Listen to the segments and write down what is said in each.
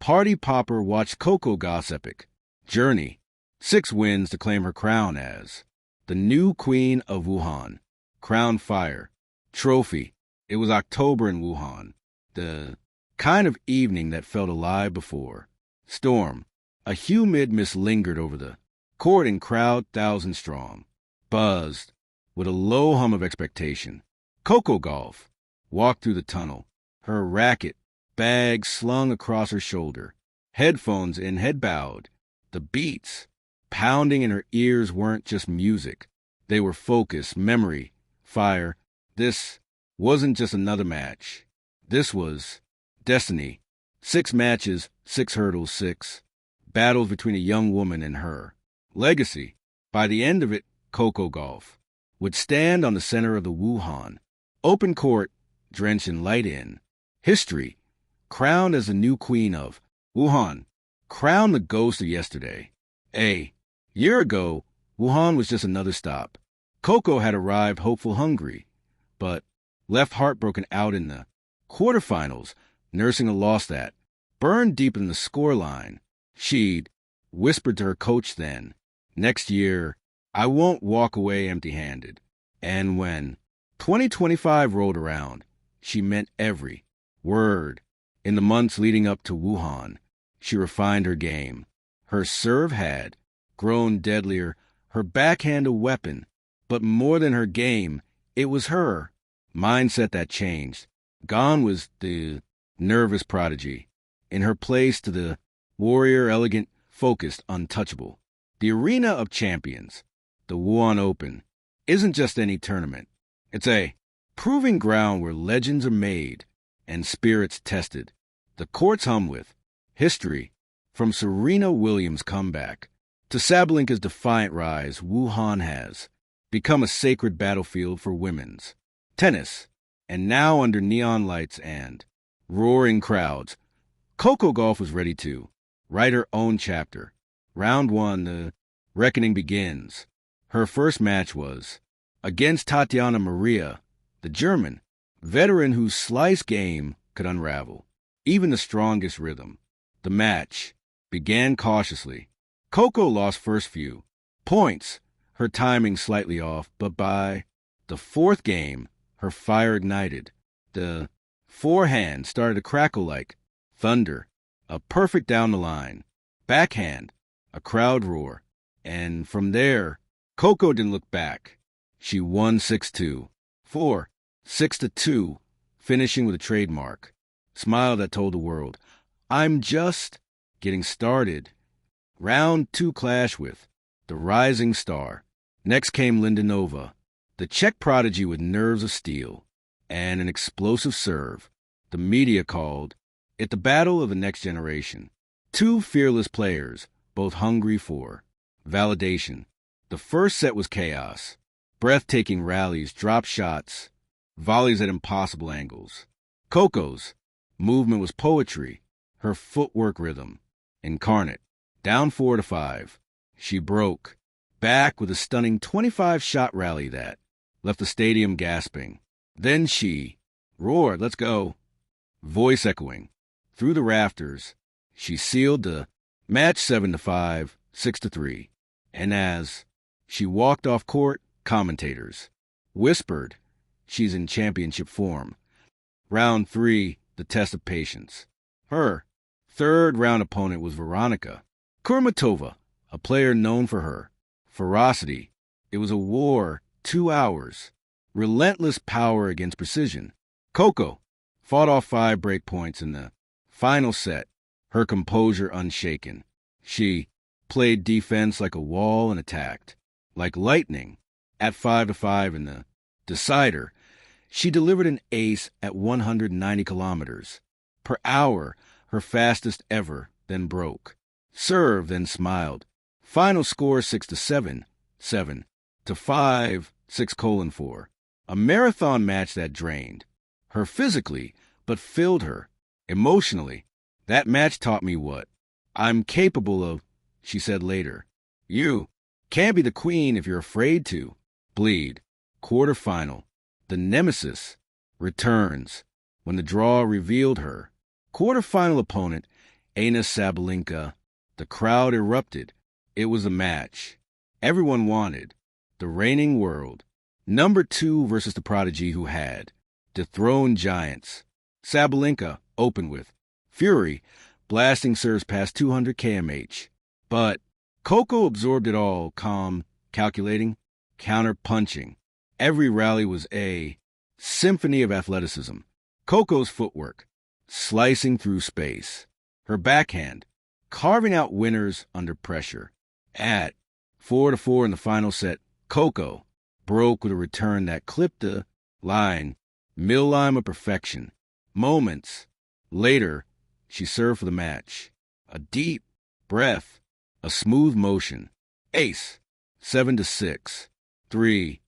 party popper watched Coco Gauff's epic journey. 6 wins to claim her crown as the new queen of Wuhan. Crown fire. Trophy. It was October in Wuhan. The kind of evening that felt alive before. Storm. A humid mist lingered over the court and crowd 1,000 strong. Buzzed with a low hum of expectation. Coco Gauff walked through the tunnel, her racket bag slung across her shoulder, headphones in, head bowed. The beats pounding in her ears weren't just music. They were focus, memory, fire. This wasn't just another match. This was destiny. 6 matches, 6 hurdles, 6 battles between a young woman and her. Legacy. By the end of it, Coco Gauff would stand on the center of the Wuhan open court, drenched in light in. History. Crowned as the new queen of Wuhan. Crowned the ghost of yesterday. A year ago, Wuhan was just another stop. Coco had arrived hopeful, hungry, but left heartbroken out in the quarterfinals, nursing a loss that burned deep in the scoreline. She'd whispered to her coach then, "Next year, I won't walk away empty-handed." And when 2025 rolled around, she meant every word. In the months leading up to Wuhan, she refined her game. Her serve had grown deadlier, her backhand a weapon. But more than her game, it was her mindset that changed. Gone was the nervous prodigy. In her place to the warrior, elegant, focused, untouchable. The arena of champions, the Wuhan Open, isn't just any tournament. It's a proving ground where legends are made and spirits tested. The courts hum with history, from Serena Williams' comeback to Sabalenka's defiant rise. Wuhan has become a sacred battlefield for women's tennis. And now, under neon lights and roaring crowds, Coco Gauff was ready to write her own chapter. Round 1, the reckoning begins. Her first match was against Tatiana Maria, the German veteran whose slice game could unravel even the strongest rhythm. The match began cautiously. Coco lost first few points, her timing slightly off, but by the 4th game, her fire ignited. The forehand started to crackle like thunder, a perfect down the line. Backhand, a crowd roar. And from there, Coco didn't look back. She won 6-2, 4, 6-2, finishing with a trademark smile that told the world, "I'm just getting started." Round 2 clash with the rising star. Next came Lindenova, the Czech prodigy with nerves of steel and an explosive serve. The media called it the battle of the next generation. 2 fearless players, both hungry for validation. The first set was chaos. Breathtaking rallies, drop shots, volleys at impossible angles. Coco's movement was poetry, her footwork rhythm incarnate. Down 4-5, she broke back with a stunning 25-shot rally that left the stadium gasping. Then she roared, "Let's go," voice echoing through the rafters. She sealed the match 7-5, 6-3. And as she walked off court, commentators whispered, "She's in championship form." Round 3, the test of patience. Her third-round opponent was Veronika Kurmatova, a player known for her ferocity. It was a war, 2 hours, relentless power against precision. Coco fought off 5 break points in the final set, her composure unshaken. She played defense like a wall and attacked like lightning. At 5-5 in the decider, she delivered an ace at 190 kilometers per hour, her fastest ever, then broke. Served, then smiled. Final score 6-7, 7-5, 6:4. A marathon match that drained her physically, but filled her emotionally. That match taught me what I'm capable of, she said later. You can't be the queen if you're afraid to bleed. Quarterfinal. The nemesis returns when the draw revealed her quarterfinal opponent. Aina Sabalenka. The crowd erupted. It was a match everyone wanted. The reigning world. Number 2 versus the prodigy who had dethroned giants. Sabalenka opened with fury, blasting serves past 200 kmh. But Coco absorbed it all, calm, calculating, counter-punching. Every rally was a symphony of athleticism. Coco's footwork, slicing through space. Her backhand, carving out winners under pressure. At 4-4 in the final set, Coco broke with a return that clipped the line, mill-line of perfection. Moments later, she served for the match. A deep breath, a smooth motion. Ace, 7-6, 3-6,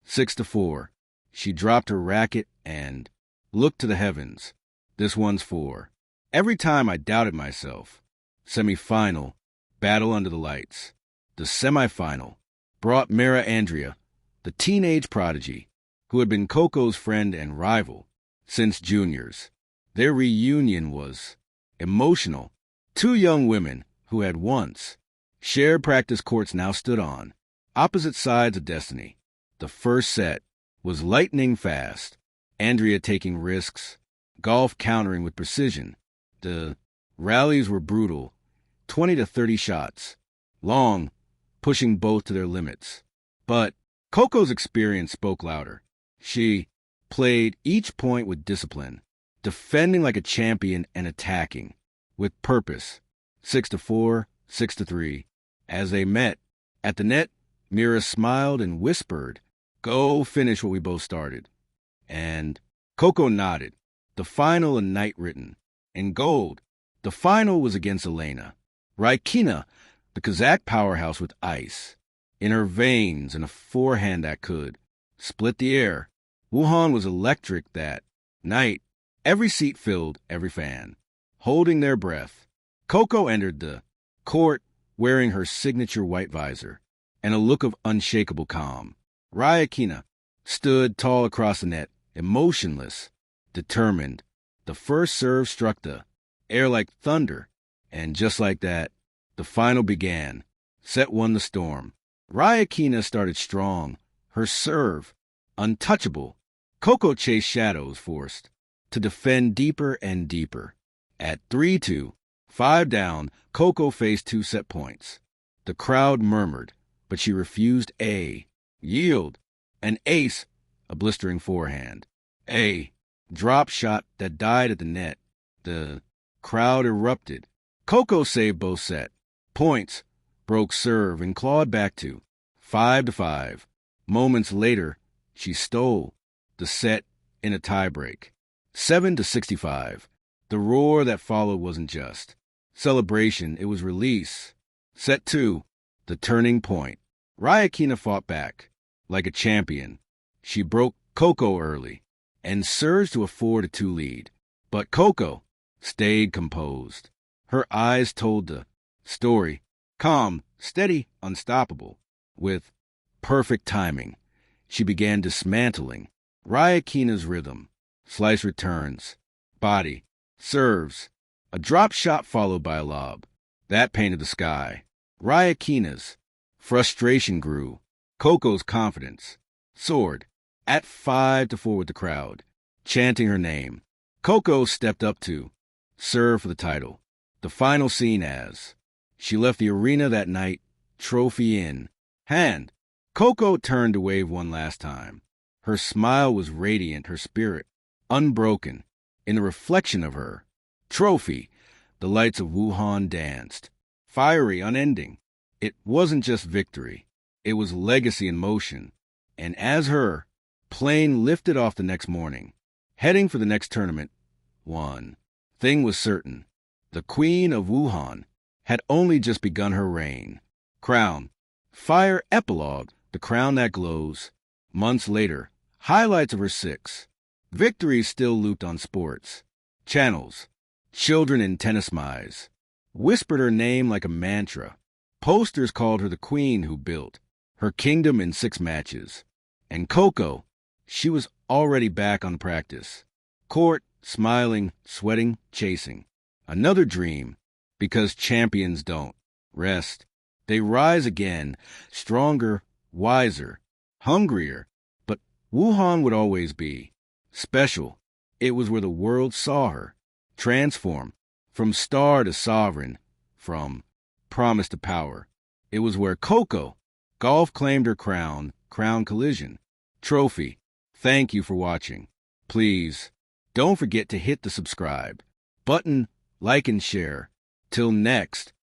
6-4. She dropped her racket and looked to the heavens. This one's for. Every time I doubted myself. Semi-final, battle under the lights. The semi-final brought Mara Andrea, the teenage prodigy, who had been Coco's friend and rival since juniors. Their reunion was emotional. Two young women who had once shared practice courts now stood on opposite sides of destiny. The first set was lightning fast, Andrea taking risks, Gauff countering with precision. The rallies were brutal, 20 to 30 shots, long, pushing both to their limits. But Coco's experience spoke louder. She played each point with discipline, defending like a champion and attacking with purpose. 6-4, 6-3. As they met at the net, Mira smiled and whispered, "Go finish what we both started." And Coco nodded. The final a night written in gold. The final was against Elena Rykina, the Kazakh powerhouse with ice in her veins and a forehand that could split the air. Wuhan was electric that night. Every seat filled, every fan holding their breath. Coco entered the court wearing her signature white visor and a look of unshakable calm. Rykina stood tall across the net, emotionless, determined. The first serve struck the air like thunder, and just like that, the final began. Set 1 the storm. Rykina started strong, her serve untouchable. Coco chased shadows, forced to defend deeper and deeper. At 3-2, 5 down, Coco faced 2 set points. The crowd murmured, but she refused a yield. An ace, a blistering forehand. A drop shot that died at the net. The crowd erupted. Coco saved both set points, broke serve, and clawed back to 5-5. Moments later, she stole the set in a tiebreak. 7-65. The roar that followed wasn't just celebration, it was release. Set 2, the turning point. Rykina fought back like a champion. She broke Coco early and surged to a 4-2 lead. But Coco stayed composed. Her eyes told the story. Calm, steady, unstoppable. With perfect timing, she began dismantling Rykina's rhythm. Slice returns, body, serves. A drop shot followed by a lob. That painted the sky. Rykina's frustration grew. Coco's confidence soared. At 5-4 with the crowd, chanting her name, Coco stepped up to serve for the title. The final scene as she left the arena that night, trophy in hand. Coco turned to wave one last time. Her smile was radiant, her spirit unbroken. In the reflection of her trophy, the lights of Wuhan danced, fiery, unending. It wasn't just victory. It was legacy in motion. And as her plane lifted off the next morning, heading for the next tournament, one thing was certain. The Queen of Wuhan had only just begun her reign. Crown, fire, epilogue, the crown that glows. Months later, highlights of her 6 victories still looped on sports channels. Children in tennis mize whispered her name like a mantra. Posters called her the queen who built her kingdom in 6 matches. And Coco, she was already back on practice court, smiling, sweating, chasing Another dream, because champions don't rest. They rise again, stronger, wiser, hungrier. But Wuhan would always be special. It was where the world saw her transform from star to sovereign, from promise to power. It was where Coco Gauff claimed her crown collision, trophy. Thank you for watching. Please, don't forget to hit the subscribe button, like and share. Till next,